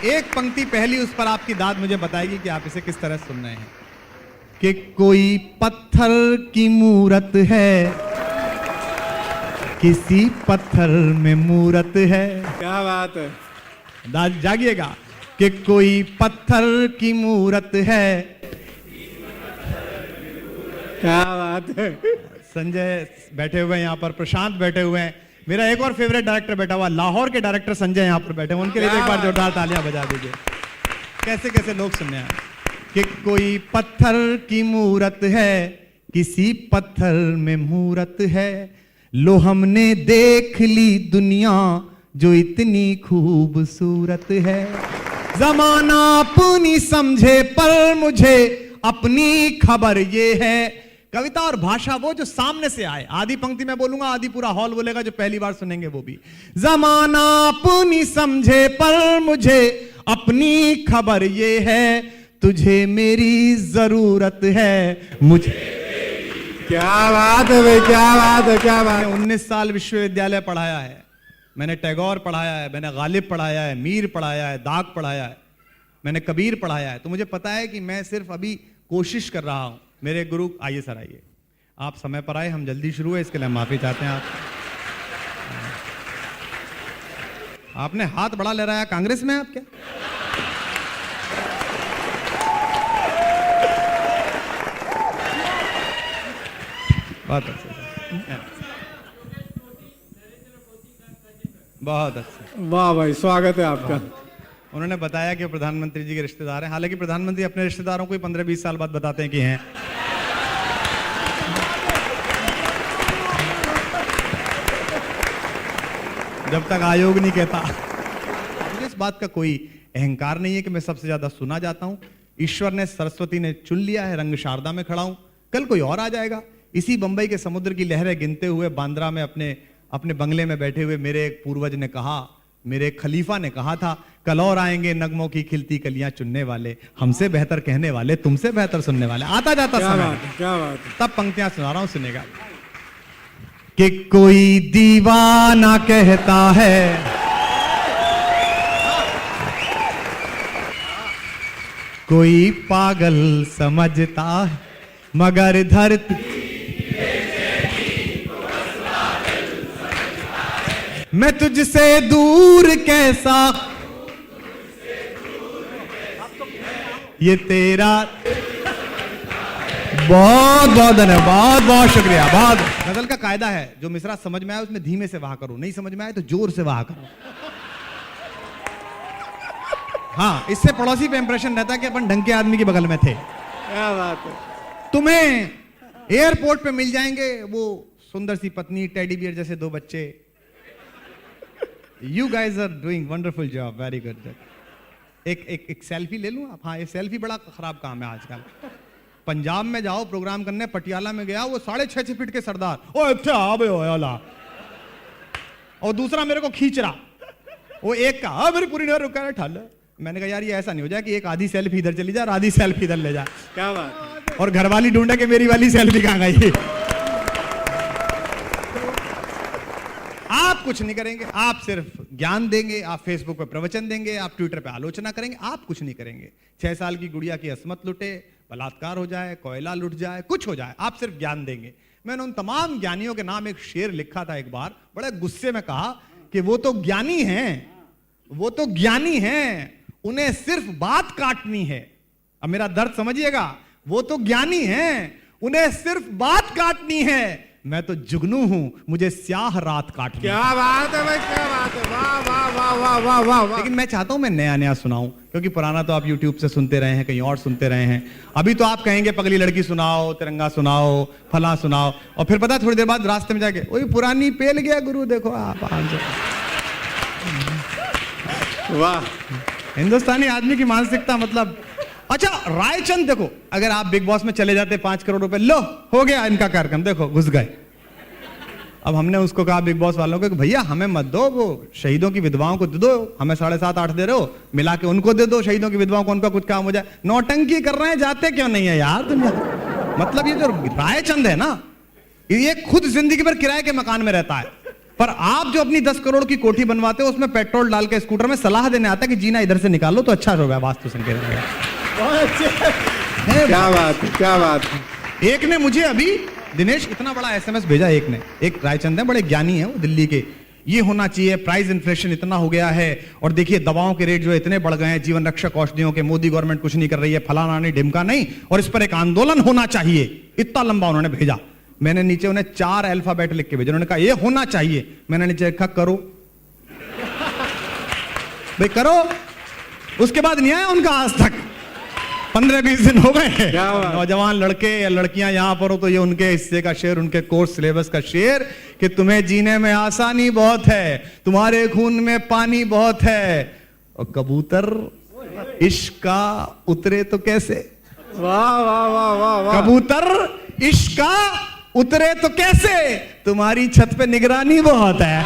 एक पंक्ति पहली, उस पर आपकी दाद मुझे बताएगी कि आप इसे किस तरह सुन रहे हैं। कि कोई पत्थर की मूरत है, किसी पत्थर में मूरत है। क्या बात है, दाद जागिएगा। कि कोई पत्थर की मूरत है। क्या बात है। संजय बैठे हुए हैं यहाँ पर, प्रशांत बैठे हुए हैं, मेरा एक और फेवरेट डायरेक्टर बैठा हुआ, लाहौर के डायरेक्टर संजय यहाँ पर बैठे हैं, उनके लिए एक बार जोरदार तालियां बजा दीजिए। कैसे कैसे लोग सुनने आए। कि कोई पत्थर की मूरत है, किसी पत्थर में मूरत है। लो हमने देख ली दुनिया जो इतनी खूबसूरत है। जमाना अपनी समझे पर मुझे अपनी खबर ये है। कविता और भाषा वो जो सामने से आए। आधी पंक्ति मैं बोलूंगा, आधी पूरा हॉल बोलेगा, जो पहली बार सुनेंगे वो भी। जमाना अपनी समझे पर मुझे अपनी खबर ये है। तुझे मेरी जरूरत है, मुझे। क्या बात है भाई, क्या बात है, क्या बात है। 19 साल विश्वविद्यालय पढ़ाया है, मैंने टैगोर पढ़ाया है, मैंने गालिब पढ़ाया है, मीर पढ़ाया है, दाग पढ़ाया है, मैंने कबीर पढ़ाया है। तो मुझे पता है कि मैं सिर्फ अभी कोशिश कर रहा हूं। मेरे गुरु, आइए सर आइए, आप समय पर आए, हम जल्दी शुरू है, इसके लिए हम माफी चाहते हैं। आपने हाथ बड़ा लहराया, कांग्रेस में आप क्या? बहुत अच्छा, बहुत अच्छा। वाह भाई, स्वागत है आपका। उन्होंने बताया कि प्रधानमंत्री जी के रिश्तेदार हैं, हालांकि प्रधानमंत्री अपने रिश्तेदारों को ही 15-20 साल बाद बताते हैं कि हैं। जब तक आयोग नहीं कहता। मुझे इस बात का कोई अहंकार नहीं है कि मैं सबसे ज्यादा सुना जाता हूं। ईश्वर ने, सरस्वती ने चुन लिया है, रंग शारदा में खड़ा हूं, कल कोई और आ जाएगा। इसी बंबई के समुद्र की लहरें गिनते हुए बांद्रा में अपने बंगले में बैठे हुए मेरे एक पूर्वज ने कहा, मेरे एक खलीफा ने कहा था, कल और आएंगे नगमों की खिलती कलियां चुनने वाले, हमसे बेहतर कहने वाले, तुमसे बेहतर सुनने वाले। आता जाता क्या समय। बात है, क्या बात है। तब पंक्तियां सुना रहा हूं, सुनेगा। कि कोई दीवाना कहता है, कोई पागल समझता है, मगर धरती मैं तुझसे दूर कैसा, ये तेरा। बहुत बहुत धन्यवाद, बहुत बहुत शुक्रिया। बहुत गजल का कायदा है, जो मिसरा समझ में आए उसमें धीमे से वाह करो, नहीं समझ में आए तो जोर से वाह करो। हाँ, इससे पड़ोसी पे इंप्रेशन रहता है कि अपन ढंग के आदमी के बगल में थे। क्या बात है। तुम्हें एयरपोर्ट पे मिल जाएंगे वो सुंदर सी पत्नी, टेडी बियर जैसे 2 बच्चे। You guys are doing wonderful job, very good. एक सेल्फी ले लूं आप? हाँ, ये सेल्फी बड़ा खराब काम है आजकल। पंजाब में जाओ प्रोग्राम करने, पटियाला में गया, वो 6.5 फीट के सरदार, ओ अच्छा आबे ओला, और दूसरा मेरे को खींच रहा, वो एक का मेरी पूरी नजर रुका है ठल। मैंने कहा यार ये ऐसा नहीं हो जाए कि एक आधी सेल्फी इधर चली जाए और आधी सेल्फी इधर ले जाए। क्या बात है। और घरवाली ढूंढे कि मेरी वाली सेल्फी कहां गई। आप कुछ नहीं करेंगे, आप सिर्फ ज्ञान देंगे, आप फेसबुक पे प्रवचन देंगे, आप ट्विटर पे आलोचना करेंगे, आप कुछ नहीं करेंगे। 6 साल की गुड़िया की अस्मत लुटे, बलात्कार हो जाए, कोयला लुट जाए, कुछ हो जाए, आप सिर्फ ज्ञान देंगे। मैंने उन तमाम ज्ञानियों के नाम एक शेर लिखा था एक बार, बड़े गुस्से में कहा कि वो तो ज्ञानी हैं, वो तो ज्ञानी हैं, उन्हें सिर्फ बात काटनी है। अब मेरा दर्द समझिएगा, वो तो ज्ञानी हैं, उन्हें सिर्फ बात काटनी है, मैं तो जुगनू हूं, मुझे स्याह रात काटनी। क्या बात है भाई, क्या बात है। वाह वाह वाह वाह वाह वाह वाह। लेकिन मैं चाहता हूं मैं नया नया सुनाऊं, क्योंकि पुराना तो आप YouTube से सुनते रहे हैं, कहीं और सुनते रहे हैं। अभी तो आप कहेंगे पगली लड़की सुनाओ, तिरंगा सुनाओ, फला सुनाओ, और फिर पता थोड़ी देर बाद रास्ते में जाके वही पुरानी पेल गया गुरु, देखो आप। वाह, हिंदुस्तानी आदमी की मानसिकता, मतलब अच्छा रायचंद देखो, अगर आप बिग बॉस में चले जाते 5 करोड़ रुपए, लो हो गया इनका कार्यक्रम, देखो घुस गए। अब हमने उसको कहा बिग बॉस वालों को कि भैया हमें मत दो, वो शहीदों की विधवाओं को दे दो, हमें 7.5-8 दे रहे हो, मिला के उनको दे दो, शहीदों की विधवाओं को, उनका कुछ काम हो जाए। नौटंकी कर रहे हैं, जाते क्यों नहीं है यार दुनिया। मतलब ये जो रायचंद है ना, ये खुद जिंदगी भर किराए के मकान में रहता है, पर आप जो अपनी 10 करोड़ की कोठी बनवाते हो उसमें पेट्रोल डाल के स्कूटर में सलाह देने आता है कि जीना इधर से निकालो तो अच्छा होगा वास्तु संकेत में। बहुत अच्छे। क्या बात है, क्या बात है। एक ने मुझे अभी दिनेश इतना बड़ा एसएमएस भेजा, एक रायचंद है, बड़े ज्ञानी है वो दिल्ली के, ये होना चाहिए, प्राइस इन्फ्लेशन इतना हो गया है और देखिए दवाओं के रेट जो इतने बढ़ गए हैं, जीवन रक्षक औषधियों के, मोदी गवर्नमेंट कुछ नहीं कर रही है, फलाना नहीं ढिमका नहीं, और इस पर एक आंदोलन होना चाहिए। इतना लंबा उन्होंने भेजा। मैंने नीचे उन्हें 4 अल्फाबेट लिख के भेजा। उन्होंने कहा ये होना चाहिए। मैंने नीचे लिखा करो भाई करो। उसके बाद नहीं आया उनका आज तक। 15-20 दिन हो गए। नौजवान लड़के या लड़कियां यहां पर हो तो ये उनके हिस्से का शेर, उनके कोर्स सिलेबस का शेर कि तुम्हें जीने में आसानी बहुत है, तुम्हारे खून में पानी बहुत है, और कबूतर इश्क का उतरे तो कैसे। वाह वाह वाह वाह वाह। कबूतर इश्क का उतरे तो कैसे, तुम्हारी छत पे निगरानी बहुत है,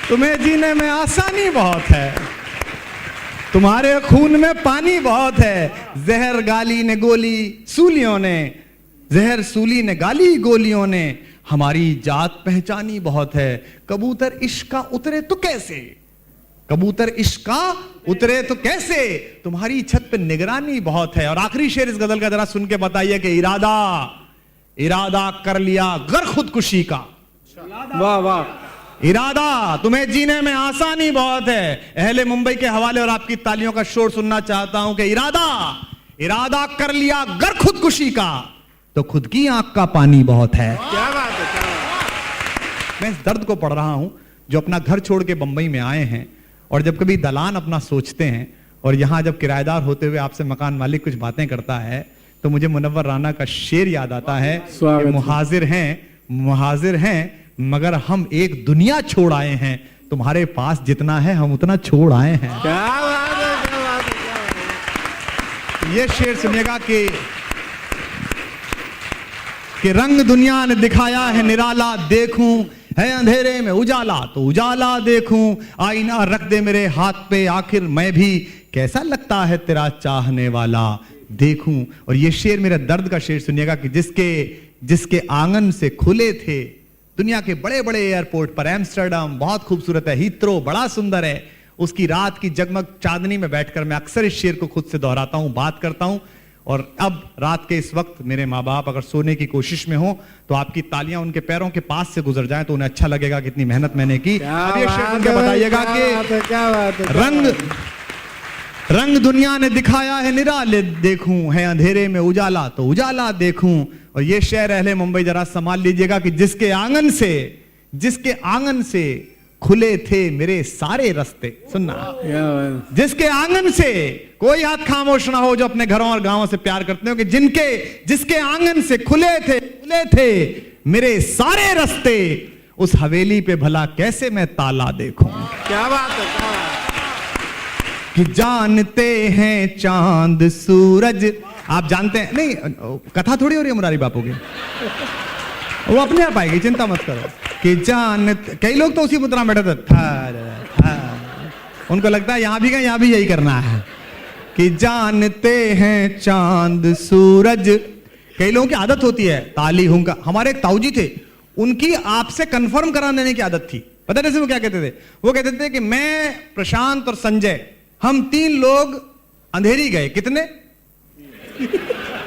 तुम्हें जीने में आसानी बहुत है, तुम्हारे खून में पानी बहुत है, जहर गाली ने गोली सूलियों ने, जहर सूली ने गाली गोलियों ने, हमारी जात पहचानी बहुत है, कबूतर इश्क का उतरे तो कैसे, कबूतर इश्क का उतरे तो कैसे, तुम्हारी छत पे निगरानी बहुत है। और आखिरी शेर इस गजल का जरा सुन के बताइए कि इरादा कर लिया गर खुदकुशी का। वाह वाह। इरादा, तुम्हें जीने में आसानी बहुत है। अहले मुंबई के हवाले और आपकी तालियों का शोर सुनना चाहता हूं कि इरादा कर लिया गर खुदकुशी का, तो खुद की आंख का पानी बहुत है। क्या बात है, क्या बात है। मैं इस दर्द को पढ़ रहा हूं जो अपना घर छोड़ के बंबई में आए हैं और जब कभी दलान अपना सोचते हैं और यहां जब किराएदार होते हुए आपसे मकान मालिक कुछ बातें करता है तो मुझे मुनव्वर राना का शेर याद आता है कि मुहाजिर हैं मगर हम एक दुनिया छोड़ आए हैं, तुम्हारे पास जितना है हम उतना छोड़ आए हैं। क्या बात है, क्या बात है, क्या बात है। ये शेर सुनिएगा कि रंग दुनिया ने दिखाया है निराला, देखूं है अंधेरे में उजाला तो उजाला देखूं, आईना रख दे मेरे हाथ पे आखिर मैं भी कैसा लगता है तेरा चाहने वाला देखूं। और ये शेर मेरा दर्द का शेर सुनिएगा कि जिसके आंगन से खुले थे दुनिया के बड़े बड़े एयरपोर्ट पर, एम्स्टर्डम बहुत खूबसूरत है, हीथ्रो बड़ा सुंदर है, उसकी रात की जगमग चांदनी में बैठकर मैं अक्सर इस शेर को खुद से दोहराता हूं, बात करता हूं। और अब रात के इस वक्त मेरे माँ बाप अगर सोने की कोशिश में हो तो आपकी तालियां उनके पैरों के पास से गुजर जाएं तो उन्हें अच्छा लगेगा कितनी मेहनत मैंने की। अब ये शेर सुन के बताइएगा कि रंग दुनिया ने दिखाया है निराले, देखूं है अंधेरे में उजाला तो उजाला देखूं। और ये शेर अहले मुंबई जरा संभाल लीजिएगा कि जिसके आंगन से खुले थे मेरे सारे रास्ते, सुनना, जिसके आंगन से कोई हाथ खामोश ना हो जो अपने घरों और गांवों से प्यार करते हो, कि जिसके आंगन से खुले थे मेरे सारे रास्ते, उस हवेली पे भला कैसे मैं ताला देखूं। क्या बात है, क्या बात है। कि जानते हैं चांद सूरज, आप जानते हैं नहीं, कथा थोड़ी हो रही है मुरारी बापू की, वो अपने आप आएगी, चिंता मत करो। कि कई लोग तो उसी मुद्रा में बैठे थे, उनको लगता है यहां भी यही करना है। कि जानते हैं चांद सूरज, कई लोगों की आदत होती है ताली हुंका। हमारे एक ताऊजी थे, उनकी आपसे कंफर्म करा देने की आदत थी। पता है वो क्या कहते थे? वो कहते थे कि मैं, प्रशांत और संजय, हम 3 लोग अंधेरी गए। कितने?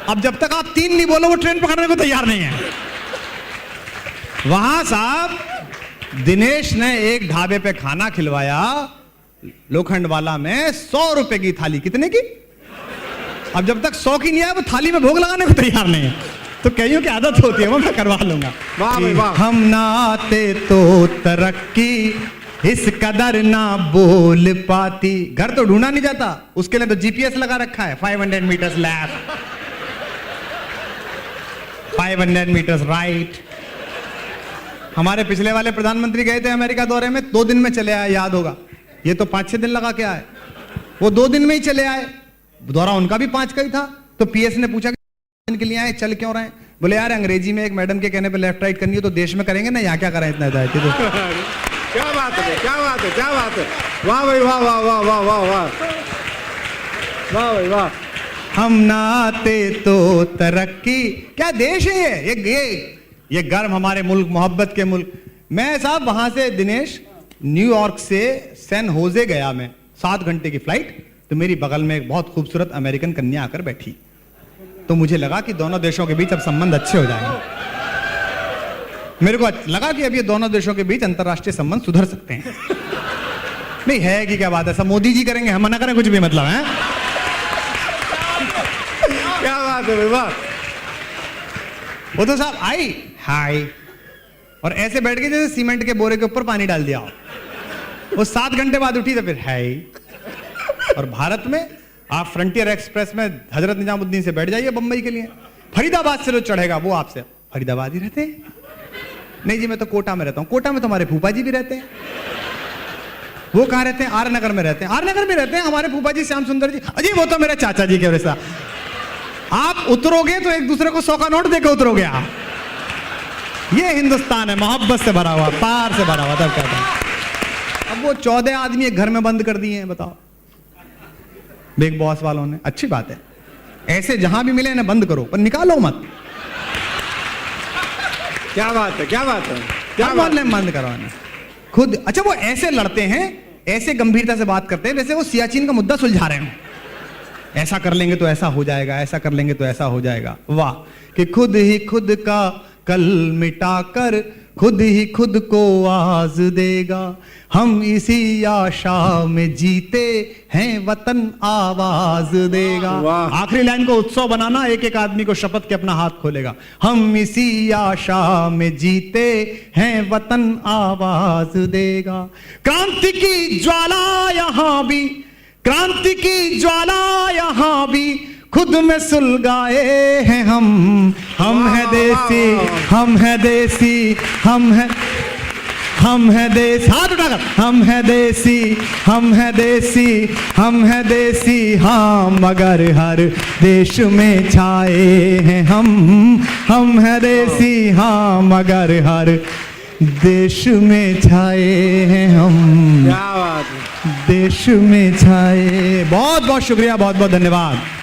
अब जब तक आप 3 नहीं बोलो वो ट्रेन पकड़ने को तैयार नहीं है। वहां साहब दिनेश ने एक ढाबे पे खाना खिलवाया लोखंड वाला में, 100 रुपए की थाली। कितने की? अब जब तक 100 की नहीं आया वो थाली में भोग लगाने को तैयार नहीं है। तो कईयों की आदत होती है, वो मैं करवा लूंगा। वाह भाई वाह। हम ना आते तो तरक्की इस कदर ना बोल पाती। घर तो ढूंढा नहीं जाता, उसके लिए तो जीपीएस लगा रखा है। 500 मीटर्स लेफ्ट, 500 मीटर्स राइट। हमारे पिछले वाले प्रधानमंत्री गए थे अमेरिका दौरे में, 2 दिन में चले आए, याद होगा। ये तो 5-6 दिन लगा के आए, वो 2 दिन में ही चले आए। दौरा उनका भी 5 का ही था। तो पीएस ने पूछा कि के लिए आए, चल क्यों रहे हैं? बोले यार अंग्रेजी में एक मैडम के कहने पे लेफ्ट राइट करनी है तो देश में करेंगे ना, यहाँ क्या करें इतना जाती। तो क्या बात है, क्या बात है, क्या बात है। वाह भाई वाह वाह वाह वाह वाह वाह वाह भाई वाह। हम ना आते तो तरक्की, क्या देश है ये ये गर्म हमारे मुल्क, मोहब्बत के मुल्क। मैं साहब वहां से दिनेश न्यूयॉर्क से सैन होजे गया, मैं 7 घंटे की फ्लाइट, तो मेरी बगल में एक बहुत खूबसूरत अमेरिकन कन्या आकर बैठी, तो मुझे लगा कि दोनों देशों के बीच अब संबंध अच्छे हो जाएंगे। मेरे को लगा कि अब ये दोनों देशों के बीच अंतरराष्ट्रीय संबंध सुधर सकते हैं। नहीं है कि क्या बात है, सब मोदी जी करेंगे, हम मना करें कुछ भी मतलब है। क्या बात है, वाह। वो तो साहब आई हाय और ऐसे बैठ के जैसे सीमेंट के बोरे के ऊपर पानी डाल दिया। वो 7 घंटे बाद उठी तो फिर हाय। और भारत में आप फ्रंटियर एक्सप्रेस में हजरत निजामुद्दीन से बैठ जाइए बंबई के लिए, फरीदाबाद से जो चढ़ेगा वो आपसे फरीदाबाद ही रहते हैं। नहीं जी मैं तो कोटा में रहता हूँ। कोटा में तो हमारे फूफा जी भी रहते हैं। वो कहाँ रहते हैं? आर नगर में रहते हैं। आर नगर में रहते हैं हमारे फूफा जी श्याम सुंदर जी। अजी वो तो मेरे चाचा जी के वैसा। आप उतरोगे तो एक दूसरे को 100 का नोट देकर उतरोगे आप। ये हिंदुस्तान है, मोहब्बत से भरा हुआ, प्यार से भरा हुआ। तब कहते हैं अब वो 14 आदमी एक घर में बंद कर दिए हैं, बताओ बिग बॉस वालों ने। अच्छी बात है, ऐसे जहां भी मिले ना बंद करो, पर निकालो मत। क्या बात है, क्या बात है, क्या क्या बात है। बंद करवाना खुद। अच्छा वो ऐसे लड़ते हैं, ऐसे गंभीरता से बात करते हैं जैसे वो सियाचिन का मुद्दा सुलझा रहे हो। ऐसा कर लेंगे तो ऐसा हो जाएगा, ऐसा कर लेंगे तो ऐसा हो जाएगा। वाह कि खुद ही खुद का कल मिटाकर खुद ही खुद को आज देगा। हम इसी आशा में जीते हैं, वतन आवाज देगा। वाह। आखिरी लाइन को उत्सव बनाना, एक एक आदमी को शपथ के अपना हाथ खोलेगा। हम इसी आशा में जीते हैं, वतन आवाज देगा। क्रांति की ज्वाला यहाँ भी, क्रांति की ज्वाला यहाँ भी खुद में सुलगाए हैं हम हैं देसी, हम हैं देसी, हम हैं देसी। हाथ उठाकर हम हैं देसी, हम हैं देसी, हम हैं देसी। हाँ मगर हर देश में छाए हैं हम हैं देसी। हाँ मगर हर देश में छाए हैं हम, क्या बात है। देश में छाए। बहुत बहुत शुक्रिया, बहुत बहुत धन्यवाद।